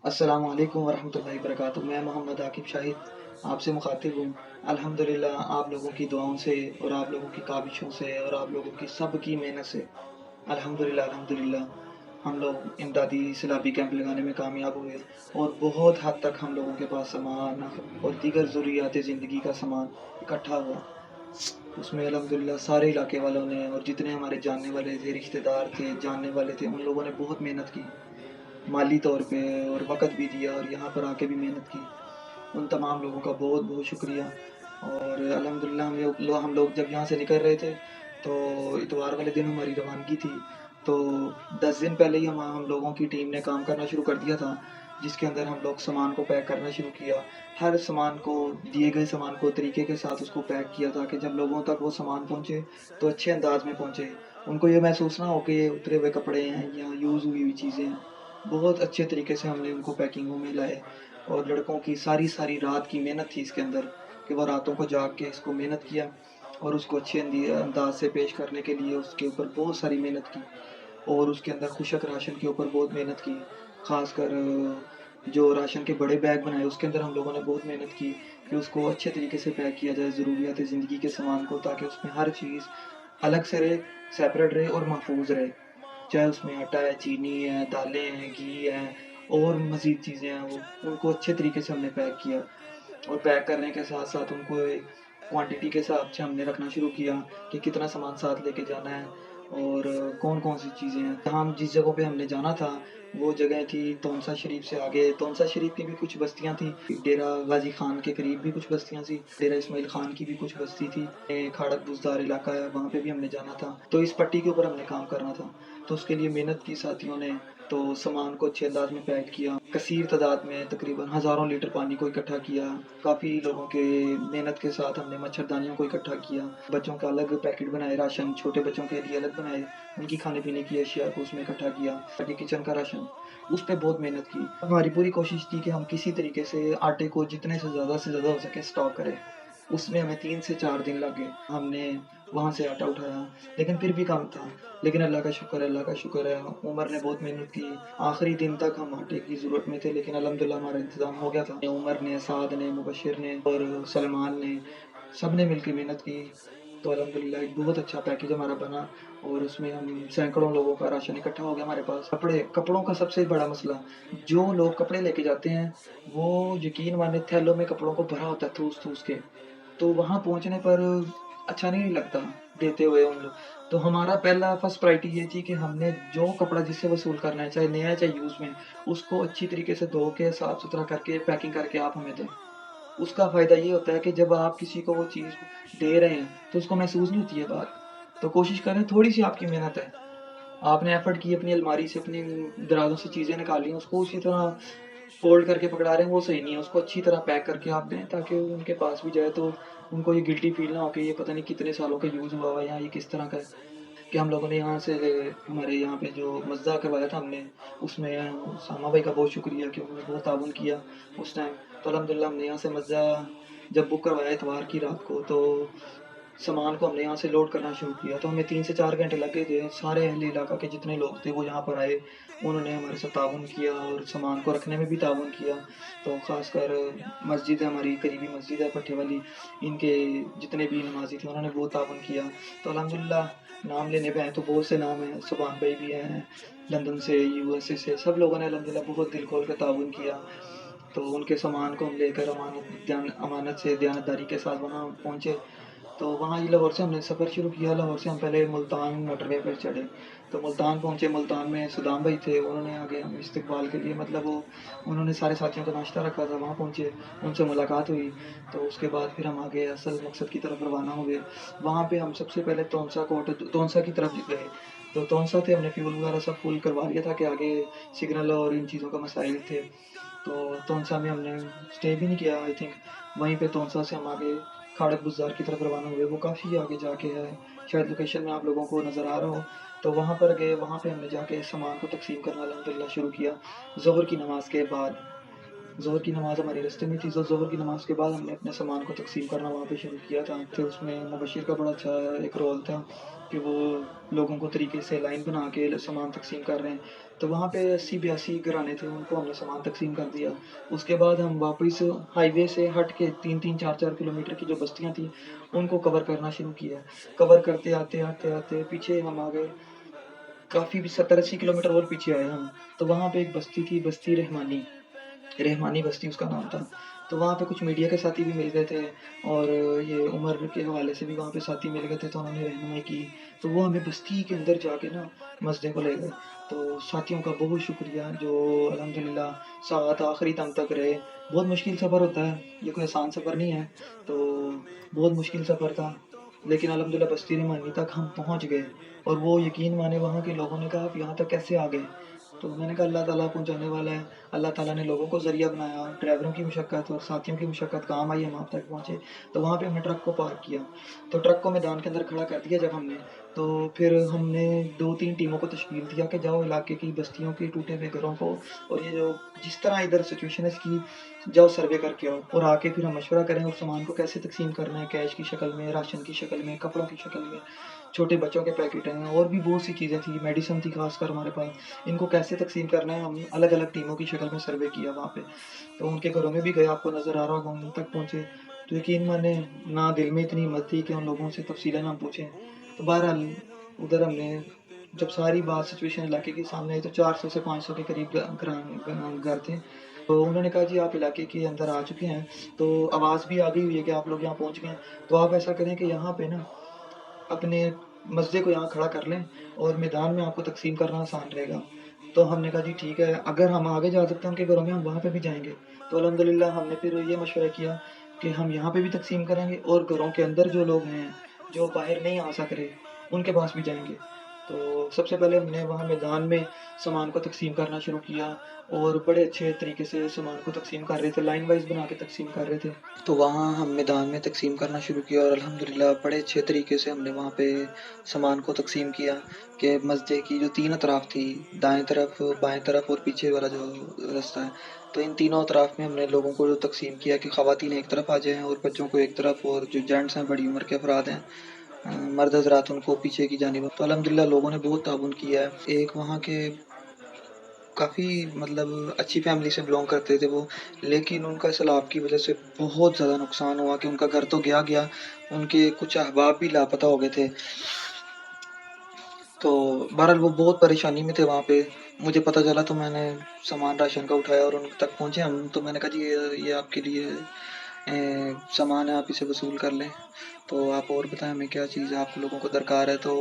अस्सलाम वालेकुम वरहमतुल्लाहि वबरकातुह। मैं मोहम्मद आकिब शाहिद आपसे मुखातिब हूँ। अल्हम्दुलिल्लाह आप लोगों की दुआओं से और आप लोगों की काविशों से और आप लोगों की सब की मेहनत से अल्हम्दुलिल्लाह हम लोग इमदादी सैलाबी कैंप लगाने में कामयाब हुए और बहुत हद तक हम लोगों के पास सामान और दीगर ज़रूरियात ज़िंदगी का सामान इकट्ठा हुआ। उसमें अल्हम्दुलिल्लाह सारे इलाके वालों ने और जितने हमारे जानने वाले थे, रिश्तेदार थे, जानने वाले थे, उन लोगों ने बहुत मेहनत की। माली तौर पे और वक़्त भी दिया और यहाँ पर आके भी मेहनत की। उन तमाम लोगों का बहुत-बहुत शुक्रिया। और अल्हम्दुलिल्लाह हम लोग जब यहाँ से निकल रहे थे, तो इतवार वाले दिन हमारी रवानगी थी। तो 10 दिन पहले ही हम लोगों की टीम ने काम करना शुरू कर दिया था, जिसके अंदर हम लोग सामान को पैक करना शुरू किया। हर सामान को, दिए गए सामान को तरीके के साथ उसको पैक किया ताकि जब लोगों तक वो सामान पहुँचे, तो अच्छे अंदाज़ में पहुँचे। उनको ये महसूस ना हो कि ये उतरे हुए कपड़े हैं या यूज़ हुई हुई चीज़ें हैं। बहुत अच्छे तरीके से हमने उनको पैकिंगों में लाए और लड़कों की सारी-सारी रात की मेहनत थी इसके अंदर कि वो रातों को जाग के इसको मेहनत किया और उसको अच्छे अंदाज़ से पेश करने के लिए उसके ऊपर बहुत सारी मेहनत की और उसके अंदर खुशक राशन के ऊपर बहुत मेहनत की। ख़ासकर जो राशन के बड़े बैग बनाए उसके अंदर हम लोगों ने बहुत मेहनत की कि उसको अच्छे तरीके से पैक किया जाए ज़रूरियात ज़िंदगी के सामान को, ताकि उसमें हर चीज़ अलग से रहे, सेपरेट रहे और महफूज़ रहे। चाहे उसमें आटा है, चीनी है, दालें हैं, घी है और मज़ीद चीज़ें हैं, वो उनको अच्छे तरीके से हमने पैक किया और पैक करने के साथ-साथ उनको एक क्वांटिटी के हिसाब से हमने रखना शुरू किया कि कितना सामान साथ लेके जाना है और कौन-कौन सी चीज़ें हैं। हम जिस जगहों पे हमने जाना था, वो जगह थी तौंसा शरीफ से आगे। तौंसा शरीफ की भी कुछ बस्तियाँ थी, डेरा गाज़ी खान के करीब भी कुछ बस्तियाँ थी, डेरा इस्माइल खान की भी कुछ बस्ती थी। खाड़क बुज़दार इलाका है, वहाँ पे भी हमने जाना था। तो इस पट्टी के ऊपर हमने काम करना था। तो उसके लिए मेहनत की साथियों ने, तो सामान को अच्छे अंदाज में पैक किया। कसीर तादाद में तकरीबन हज़ारों लीटर पानी को इकट्ठा किया। काफ़ी लोगों के मेहनत के साथ हमने मच्छरदानियों को इकट्ठा किया। बच्चों का अलग पैकेट बनाए, राशन छोटे बच्चों के लिए अलग बनाए, उनकी खाने-पीने की अशिया को उसमें इकट्ठा किया, ताकि किचन का राशन, उस पे बहुत मेहनत की। हमारी पूरी कोशिश थी कि हम किसी तरीके से आटे को जितने से ज़्यादा हो सके स्टॉक करें। उसमें हमें 3 से 4 दिन लग गए। हमने वहाँ से आटा उठाया, लेकिन फिर भी कम था। लेकिन अल्लाह का शुक्र है, उमर ने बहुत मेहनत की। आखिरी दिन तक हम आटे की ज़रूरत में थे, लेकिन अल्हम्दुलिल्लाह हमारा इंतज़ाम हो गया था। उमर ने, साद ने, मुबशिर ने और सलमान ने, सब ने मिलके मेहनत की। तो अल्हम्दुलिल्लाह एक बहुत अच्छा पैकेज हमारा बना और उसमें हम सैकड़ों लोगों का राशन इकट्ठा हो गया हमारे पास। कपड़ों का सबसे बड़ा मसला, जो लोग कपड़े लेके जाते हैं, वो यकीन माने थैलों में कपड़ों को भरा होता है ठूस-ठूस के। तो वहाँ पहुँचने पर अच्छा नहीं लगता देते हुए उन लोग। तो हमारा पहला फर्स्ट प्रायोरिटी ये थी कि हमने जो कपड़ा जिससे वसूल करना है, चाहे नया है चाहे यूज़ में, उसको अच्छी तरीके से धो के साफ-सुथरा करके पैकिंग करके आप हमें दें। उसका फ़ायदा ये होता है कि जब आप किसी को वो चीज़ दे रहे हैं, तो उसको महसूस नहीं होती है बात। तो कोशिश करें, थोड़ी-सी आपकी मेहनत है, आपने एफ़र्ट की, अपनी अलमारी से, अपनी दराज़ों से चीज़ें निकाली, उसको उसी तरह फ़ोल्ड करके पकड़ा रहे हैं, वो सही नहीं है। उसको अच्छी तरह पैक करके आप दें, ताकि उनके पास भी जाए तो उनको ये गिल्टी फ़ील ना हो कि ये पता नहीं कितने सालों का यूज़ हुआ हुआ है या ये किस तरह का है। कि हम लोगों ने यहाँ से, हमारे यहाँ पे जो मज़दा करवाया था हमने, उसमें उसामा भाई का बहुत शुक्रिया कि उन्होंने बहुत ताउन किया उस टाइम। तो अल्हम्दुलिल्लाह हमने यहाँ से मज़दा जब बुक करवाया इतवार की रात को, तो सामान को हमने यहाँ से लोड करना शुरू किया। तो हमें 3 से 4 घंटे लगे थे। सारे अहले इलाका के जितने लोग थे वो यहाँ पर आए। उन्होंने हमारे साथ ताउन किया और सामान को रखने में भी ताउन किया। तो ख़ासकर मस्जिद है, हमारी करीबी मस्जिद है भट्टे वाली, इनके जितने भी नमाज़ी थे उन्होंने बहुत ताउन किया। तो अल्हम्दुलिल्लाह नाम लेने पे आए तो बहुत से नाम हैं। सुभान भाई भी हैं, लंदन से, यूएसए से, सब लोगों ने अल्हम्दुलिल्लाह बहुत दिल खोल के ताउन किया। तो उनके सामान को हम लेकर अमानत से, दयानतदारी के साथ वहाँ पहुँचे। तो वहाँ ही लाहौर से हमने सफ़र शुरू किया। लाहौर से हम पहले मुल्तान मोटरवे पर चढ़े। तो मुल्तान पहुँचे, मुल्तान में सदाम भाई थे, उन्होंने आगे हम इस्तकबाल के लिए, मतलब वो उन्होंने सारे साथियों का नाश्ता रखा था, वहाँ पहुँचे, उनसे मुलाकात हुई। तो उसके बाद फिर हम आगे असल मकसद की तरफ रवाना हुए। वहाँ पे हम सबसे पहले तौंसा की तरफ गए। तो तौंसा से हमने फ्यूल वगैरह सब फुल करवा लिया था कि आगे सिग्नल और इन चीज़ों का मसाइल थे। तो तौंसा में हमने स्टे भी नहीं किया आई थिंक। वहीं पे तौंसा से हम आगे खाड़क बुज़ार की तरफ रवाना हुए, वो काफ़ी आगे जाके है, शायद लोकेशन में आप लोगों को नज़र आ रहा हो। तो वहाँ पर गए, वहाँ पे हमने जाके सामान को तक़सीम करना अल्हम्दुलिल्लाह शुरू किया, ज़ोहर की नमाज़ के बाद। ظہر کی نماز ہمارے راستے میں تھی، تو ظہر کی نماز کے بعد ہم نے اپنے سامان کو تقسیم کرنا وہاں پہ شروع کیا تھا۔ تو اس میں مبشر کا بڑا اچھا ایک رول تھا کہ وہ لوگوں کو طریقے سے لائن بنا کے سامان تقسیم کر رہے ہیں۔ تو وہاں پہ 80-82 گھرانے تھے، ان کو ہم نے سامان تقسیم کر دیا۔ اس کے بعد ہم واپس ہائی وے سے ہٹ کے 3-4 کلومیٹر کی جو بستیاں تھیں ان کو کور کرنا شروع کیا۔ کور کرتے آتے پیچھے ہم آ گئے، کافی بھی 70-80 کلومیٹر اور پیچھے آئے ہم۔ تو وہاں پہ ایک بستی تھی، بستی رحمانی بستی اس کا نام تھا۔ تو وہاں پہ کچھ میڈیا کے ساتھی بھی مل گئے تھے، اور یہ عمر کے حوالے سے بھی وہاں پہ ساتھی مل گئے تھے، تو انہوں نے رہنمائی کی۔ تو وہ ہمیں بستی کے اندر جا کے نا مسجد کو لے گئے۔ تو ساتھیوں کا بہت شکریہ جو الحمدللہ ساتھ آخری دم تک رہے۔ بہت مشکل سفر ہوتا ہے، یہ کوئی آسان سفر نہیں ہے، تو بہت مشکل سفر تھا، لیکن الحمدللہ بستی رحمانی تک ہم پہنچ گئے۔ اور وہ یقین مانے وہاں کے لوگوں نے کہا آپ یہاں تک کیسے آ گئے؟ تو میں نے کہا اللہ تعالیٰ پہنچانے والا ہے، اللہ تعالیٰ نے لوگوں کو ذریعہ بنایا، ڈرائیوروں کی مشقت اور ساتھیوں کی مشقت کام آئی، ہم آپ تک پہنچے۔ تو وہاں پہ ہم نے ٹرک کو پارک کیا، تو ٹرک کو میدان کے اندر کھڑا کر دیا جب ہم نے، تو پھر ہم نے 2-3 ٹیموں کو تشکیل دیا کہ جاؤ علاقے کی بستیوں کی ٹوٹے ہوئے گھروں کو، اور یہ جو جس طرح ادھر سچویشن ہے اس کی جاؤ سروے کر کے آؤ، اور آ کے پھر ہم مشورہ کریں اور سامان کو کیسے تقسیم کرنا ہے، کیش کی شکل میں، راشن کی شکل میں، کپڑوں کی شکل میں، چھوٹے بچوں کے پیکٹ ہیں، اور بھی بہت سی چیزیں تھیں، میڈیسن تھی خاص کر ہمارے پاس، ان کو کیسے تقسیم کرنا ہے۔ ہم الگ الگ ٹیموں کی شکل میں سروے کیا وہاں پہ، تو ان کے گھروں میں بھی گئے، آپ کو نظر آ رہا ہوگا، ان تک پہنچے۔ تو یقین مانے نہ دل میں اتنی ہمت تھی کہ ان لوگوں سے تفصیلاً ہم پوچھیں۔ تو بہرحال ادھر ہم نے جب ساری بات سچویشن علاقے کے سامنے آئی تو 400 سے 500 کے قریب گھر تھے۔ تو انہوں نے کہا جی آپ علاقے کے اندر آ چکے ہیں، تو آواز بھی آ گئی ہوئی ہے کہ آپ لوگ یہاں پہنچ گئے ہیں، تو آپ ایسا کریں کہ یہاں پہ نا اپنے مسجد کو یہاں کھڑا کر لیں، اور میدان میں آپ کو تقسیم کرنا آسان رہے گا۔ تو ہم نے کہا جی ٹھیک ہے، اگر ہم آگے جا سکتے ہیں ان کے گھروں میں ہم وہاں پہ بھی جائیں گے۔ تو الحمدللہ ہم نے پھر یہ مشورہ کیا کہ ہم یہاں پہ بھی تقسیم کریں گے، اور گھروں کے اندر جو لوگ ہیں جو باہر نہیں آ سک رہے ان کے پاس بھی جائیں گے۔ تو سب سے پہلے ہم نے وہاں میدان میں سامان کو تقسیم کرنا شروع کیا، اور بڑے اچھے طریقے سے سامان کو تقسیم کر رہے تھے، لائن وائز بنا کے تقسیم کر رہے تھے۔ تو وہاں ہم میدان میں تقسیم کرنا شروع کیا، اور الحمدللہ بڑے اچھے طریقے سے ہم نے وہاں پہ سامان کو تقسیم کیا کہ مسجد کی جو 3 اطراف تھی، دائیں طرف، بائیں طرف اور پیچھے والا جو راستہ ہے، تو ان تینوں اطراف میں ہم نے لوگوں کو جو تقسیم کیا کہ خواتین ایک طرف آ جائیں اور بچوں کو ایک طرف، اور جو جینٹس ہیں بڑی عمر کے افراد ہیں مرد حضرات ان کو پیچھے کی جانب۔ تو الحمدللہ لوگوں نے بہت تعاون کیا ہے۔ ایک وہاں کے کافی مطلب اچھی فیملی سے بلونگ کرتے تھے وہ، لیکن ان کا سیلاب کی وجہ سے بہت زیادہ نقصان ہوا کہ ان کا گھر تو گیا، ان کے کچھ احباب بھی لاپتہ ہو گئے تھے۔ تو بہرحال وہ بہت پریشانی میں تھے وہاں پہ، مجھے پتہ چلا تو میں نے سامان راشن کا اٹھایا اور ان تک پہنچے ہم، تو میں نے کہا جی یہ آپ کے لیے سامان ہے، آپ اسے وصول کر لیں، تو آپ اور بتائیں ہمیں کیا چیز ہے آپ لوگوں کو درکار ہے۔ تو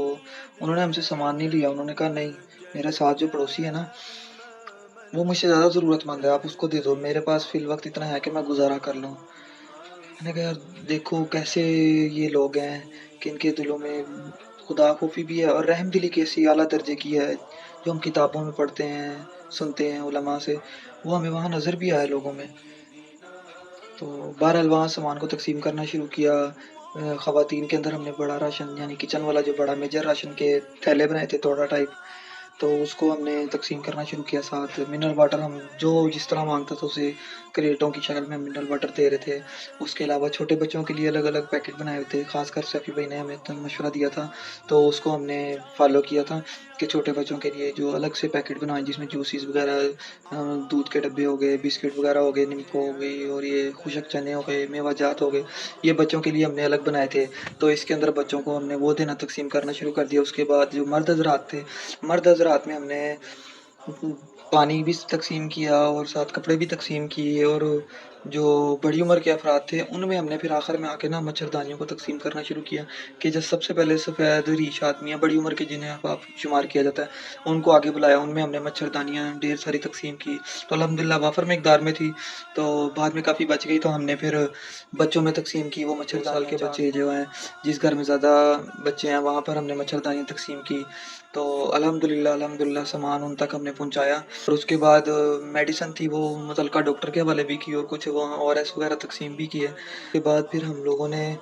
انہوں نے ہم سے سامان نہیں لیا، انہوں نے کہا نہیں، میرے ساتھ جو پڑوسی ہے نا وہ مجھ سے زیادہ ضرورت مند ہے، آپ اس کو دے دو، میرے پاس فی الوقت اتنا ہے کہ میں گزارا کر لوں۔ میں نے کہا یار دیکھو کیسے یہ لوگ ہیں کہ ان کے دلوں میں خدا خوفی بھی ہے، اور رحم دلی کیسی اعلیٰ درجے کی ہے، جو ہم کتابوں میں پڑھتے ہیں، سنتے ہیں علماء سے، وہ ہمیں وہاں نظر بھی آئے لوگوں میں۔ تو بہرحال وہاں سامان کو تقسیم کرنا شروع کیا۔ خواتین کے اندر ہم نے بڑا راشن یعنی کچن والا جو بڑا میجر راشن کے تھیلے بنائے تھے توڑا ٹائپ، تو اس کو ہم نے تقسیم کرنا شروع کیا۔ ساتھ منرل واٹر ہم جو جس طرح مانگتا تھا اسے کریٹوں کی شکل میں منرل واٹر دے رہے تھے۔ اس کے علاوہ چھوٹے بچوں کے لیے الگ الگ پیکٹ بنائے ہوئے تھے، خاص کر سیفی بھائی نے ہمیں مشورہ دیا تھا، تو اس کو ہم نے فالو کیا تھا کہ چھوٹے بچوں کے لیے جو الگ سے پیکٹ بنائیں جس میں جوسیز وغیرہ، دودھ کے ڈبے ہو گئے، بسکٹ وغیرہ ہو گئے، نمکو ہو گئی، اور یہ خشک چنے ہو گئے، میوہ جات ہو گئے، یہ بچوں کے لیے ہم نے الگ بنائے تھے۔ تو اس کے اندر بچوں کو ہم نے وہ دینا تقسیم کرنا شروع کر دیا۔ اس کے بعد جو مرد حضرات تھے، مرد حضرات میں ہم نے پانی بھی تقسیم کیا اور ساتھ کپڑے بھی تقسیم کیے، اور جو بڑی عمر کے افراد تھے ان میں ہم نے پھر آخر میں آ کے نا مچھردانیوں کو تقسیم کرنا شروع کیا کہ جب سب سے پہلے سفید ریش آدمیاں بڑی عمر کے جنہیں آپ شمار کیا جاتا ہے ان کو آگے بلایا، ان میں ہم نے مچھردانیاں ڈھیر ساری تقسیم کی۔ تو الحمدللہ وافر مقدار میں تھی، تو بعد میں کافی بچ گئی، تو ہم نے پھر بچوں میں تقسیم کی وہ مچھردانیاں۔ سال کے بچے جو ہیں جس گھر میں زیادہ بچے ہیں وہاں پر ہم نے مچھردانیاں تقسیم کی۔ تو الحمدللہ سامان ان تک ہم نے پہنچایا۔ और उसके बाद मेडिसिन थी वो मुतलका डॉक्टर के हवाले भी की और कुछ वहाँ ORS वगैरह तकसीम भी किए। उसके बाद फिर हम लोगों ने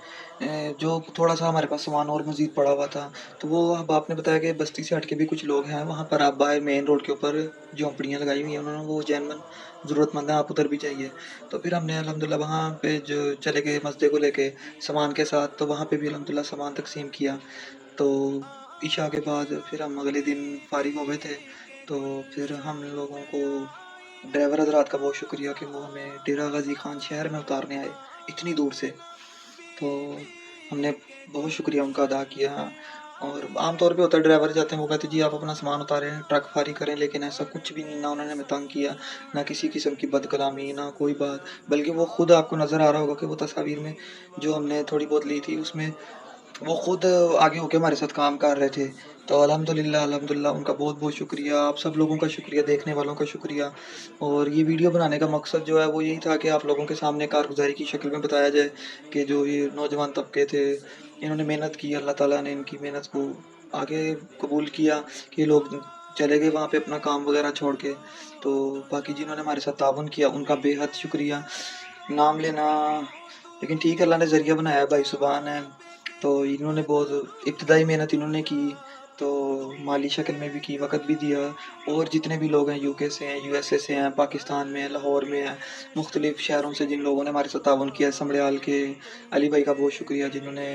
जो थोड़ा सा हमारे पास सामान और मज़ीद पड़ा हुआ था, तो वो अब आपने बताया कि बस्ती से हट के भी कुछ लोग हैं वहाँ पर, आप बाहर मेन रोड के ऊपर झोंपड़ियाँ लगाई हुई हैं उन्होंने, वो जेनवन ज़रूरतमंद हैं, आप उधर भी जाइए। तो फिर हमने अल्हम्दुलिल्लाह वहाँ पे जो चले गए मसदे को लेके सामान के साथ, तो वहाँ पे भी अल्हम्दुलिल्लाह सामान तकसीम किया। तो इशा के बाद फिर हम अगले दिन फारिग हो गए थे। तो फिर हम लोगों को ड्राइवर हजरात का बहुत शुक्रिया कि वो हमें डेरा गाजी खान शहर में उतारने आए इतनी दूर से। तो हमने बहुत शुक्रिया उनका अदा किया। और आम तौर पे होता है ड्राइवर जाते हैं वो कहते हैं जी आप अपना सामान उतारें, ट्रक फारी करें, लेकिन ऐसा कुछ भी नहीं, ना उन्होंने हमें तंग किया, ना किसी किस्म की बदकलामी, ना कोई बात। बल्कि वो खुद आपको नज़र आ रहा होगा कि वो तस्वीर में जो हमने थोड़ी बहुत ली थी उसमें वो खुद आगे होके हमारे साथ काम कर रहे थे। तो अल्हम्दुलिल्लाह अल्हम्दुलिल्लाह उनका बहुत बहुत शुक्रिया, आप सब लोगों का शुक्रिया, देखने वालों का शुक्रिया। और ये वीडियो बनाने का मकसद जो है वो यही था कि आप लोगों के सामने कारगुजारी की शक्ल में बताया जाए कि जो ये नौजवान तबके थे इन्होंने मेहनत की, अल्लाह ताला ने इनकी मेहनत को आगे कबूल किया कि लोग चले गए वहाँ पे अपना काम वगैरह छोड़ के। तो बाकी जिन्होंने हमारे साथ ताउन किया उनका बेहद शुक्रिया। नाम लेना, लेकिन ठीक है, अल्लाह ने ज़रिया बनाया, भाई सुभान है। तो इन्होंने बहुत इब्तदाई मेहनत इन्होंने की, तो माली शक्ल में भी की, वक़्त भी दिया। और जितने भी लोग हैं यूके से हैं, यूएसए से हैं, पाकिस्तान में, लाहौर में हैं, मुख्तलिफ़ शहरों से जिन लोगों ने हमारे साथ ताउन किया, समड़याल के अली भाई का बहुत शुक्रिया जिन्होंने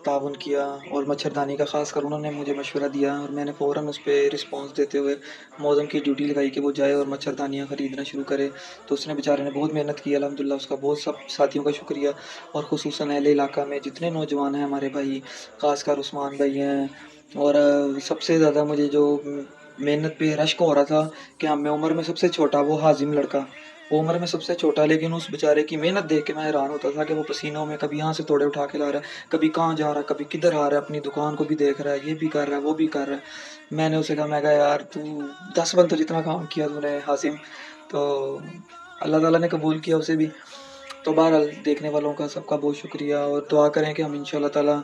ताउन किया। और मच्छरदानी का ख़ास कर उन्होंने मुझे मशवरा दिया और मैंने फ़ौरन उस पे रिस्पॉन्स देते हुए मौज़म की ड्यूटी लगाई कि वो जाए और मच्छरदानियाँ ख़रीदना शुरू करे। तो उसने बेचारे ने बहुत मेहनत की, अल्हम्दुलिल्लाह उसका बहुत सब साथियों का शुक्रिया। और ख़ुसूसन अहले इलाका में जितने नौजवान हैं हमारे भाई, ख़ासकर उस्मान भाई हैं। और सबसे ज़्यादा मुझे जो मेहनत पे रश्क हो रहा था कि हम में उम्र में सबसे छोटा वो हाजिम लड़का, वो उम्र में सबसे छोटा, लेकिन उस बेचारे की मेहनत देख के मैं हैरान होता था कि वो पसीनों में कभी यहाँ से तोड़े उठा के ला रहा है, कभी कहाँ जा रहा है, कभी किधर आ रहा है, अपनी दुकान को भी देख रहा है, ये भी कर रहा है, वो भी कर रहा है। मैंने उसे कहा, मैं कहा यार तू 10 बन तो जितना काम किया तूने हासिम। तो अल्लाह ताला ने कबूल किया उसे भी। तो बहरहाल देखने वालों का सबका बहुत शुक्रिया और दुआ करें कि हम इंशाल्लाह ताला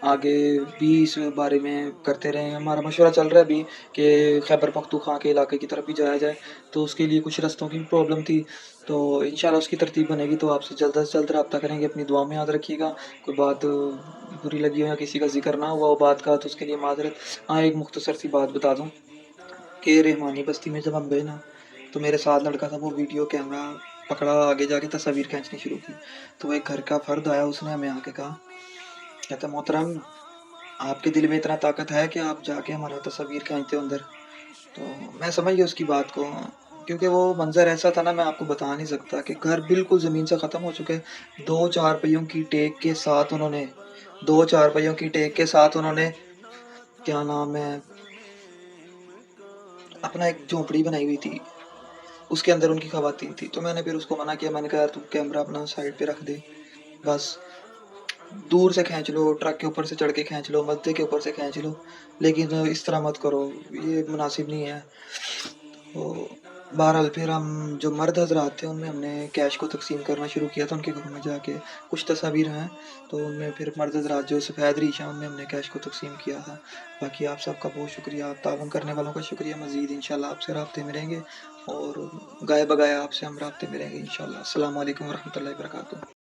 आगे भी इस बारे में करते रहें। हमारा मशवरा चल रहा है अभी कि खैबर पख्तूनख्वा के इलाके की तरफ भी जाया जाए, तो उसके लिए कुछ रास्तों की प्रॉब्लम थी। तो इंशाल्लाह उसकी तरतीब बनेगी तो आपसे जल्द से जल्द रब्ता करेंगे। अपनी दुआ में याद रखिएगा। कोई बात बुरी लगी हो या किसी का ज़िक्र ना हुआ हो बात का तो उसके लिए माज़रत। हाँ, एक मुख्तसर सी बात बता दूँ कि रहमानी बस्ती में जब हम गए ना, तो मेरे साथ लड़का था, वो वीडियो कैमरा पकड़ा, आगे जाके तस्वीर खींचनी शुरू की। तो एक घर का फ़र्द आया, उसने हमें आके कहा, कहता मोहतरम आपके दिल में इतना ताकत है कि आप जाके हमारा तस्वीर खींचते हो अंदर। तो मैं समझ गया उसकी बात को, क्योंकि वो मंज़र ऐसा था ना, मैं आपको बता नहीं सकता कि घर बिल्कुल ज़मीन से ख़त्म हो चुके। 2 चारपाइयों की टेक के साथ उन्होंने 2 चारपाइयों की टेक के साथ उन्होंने क्या नाम है, अपना एक झोंपड़ी बनाई हुई थी, उसके अंदर उनकी ख़वातीन थी। तो मैंने फिर उसको मना किया, मैंने कहा यार तू कैमरा अपना साइड पे रख दे, बस दूर से खींच लो, ट्रक के ऊपर से चढ़ के खींच लो, मद्दे के ऊपर से खींच लो, लेकिन इस तरह मत करो, ये मुनासिब नहीं है। तो बहरहाल फिर हम जो मर्द हज़रात थे उनमें हमने कैश को तक़सीम करना शुरू किया था उनके घरों में जाके। कुछ तस्वीर हैं, तो उनमें फिर मर्द हज़रात जो सफ़ेद रीश हैं उनमें हमने कैश को तक़सीम किया था। बाकी आप सबका बहुत शुक्रिया, आप ताउन करने वालों का शुक्रिया। मज़ीद इंशाल्लाह आपसे राब्ते में रहेंगे और गाए बगाए आपसे हम राब्ते में रहेंगे इंशाल्लाह। अस्सलामु अलैकुम व रहमतुल्लाहि व बरकातुहू।